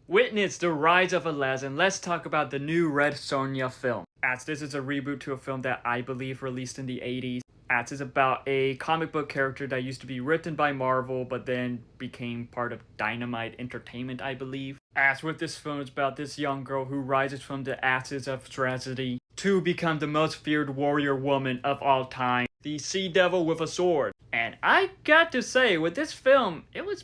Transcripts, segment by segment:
Witness the rise of a legend, let's talk about the new Red Sonja film. As this is a reboot to a film that I believe released in the 80s. As it's about a comic book character that used to be written by Marvel but then became part of Dynamite Entertainment, I believe. As with this film, it's about this young girl who rises from the ashes of tragedy to become the most feared warrior woman of all time, the Sea Devil with a sword. And I got to say, with this film, it was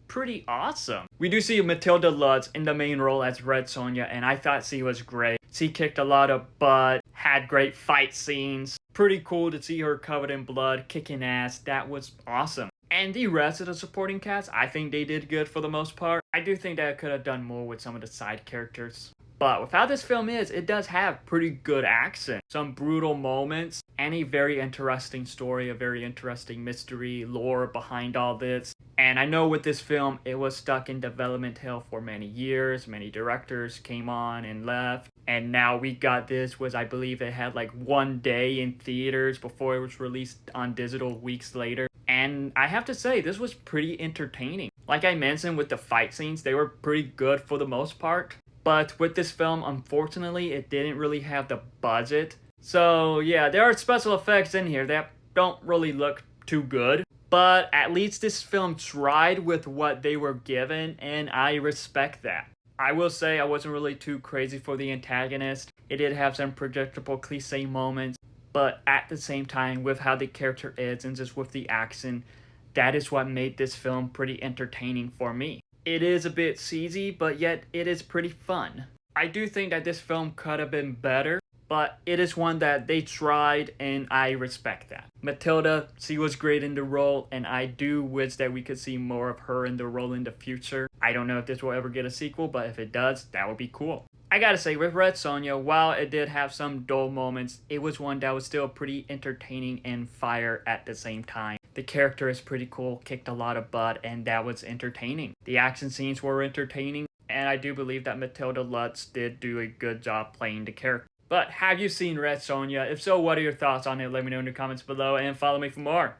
pretty awesome. We do see Matilda Lutz in the main role as Red Sonja, and I thought she was great. She kicked a lot of butt, had great fight scenes. Pretty cool to see her covered in blood, kicking ass. That was awesome. And the rest of the supporting cast, I think they did good for the most part. I do think that I could have done more with some of the side characters. But with how this film is, it does have pretty good action, some brutal moments, and a very interesting story, a very interesting mystery, lore behind all this. And I know with this film, it was stuck in development hell for many years. Many directors came on and left. And now we got this, was I believe it had like 1 day in theaters before it was released on digital weeks later. And I have to say, this was pretty entertaining. Like I mentioned with the fight scenes, they were pretty good for the most part. But with this film, unfortunately, it didn't really have the budget. So yeah, there are special effects in here that don't really look too good. But at least this film tried with what they were given, and I respect that. I will say I wasn't really too crazy for the antagonist. It did have some predictable cliche moments, but at the same time, with how the character is and just with the action, that is what made this film pretty entertaining for me. It is a bit cheesy, but yet it is pretty fun. I do think that this film could have been better, but it is one that they tried, and I respect that. Matilda, she was great in the role, and I do wish that we could see more of her in the role in the future. I don't know if this will ever get a sequel, but if it does, that would be cool. I gotta say, with Red Sonja, while it did have some dull moments, it was one that was still pretty entertaining and fire at the same time. The character is pretty cool, kicked a lot of butt, and that was entertaining. The action scenes were entertaining, and I do believe that Matilda Lutz did do a good job playing the character. But have you seen Red Sonja? If so, what are your thoughts on it? Let me know in the comments below and follow me for more.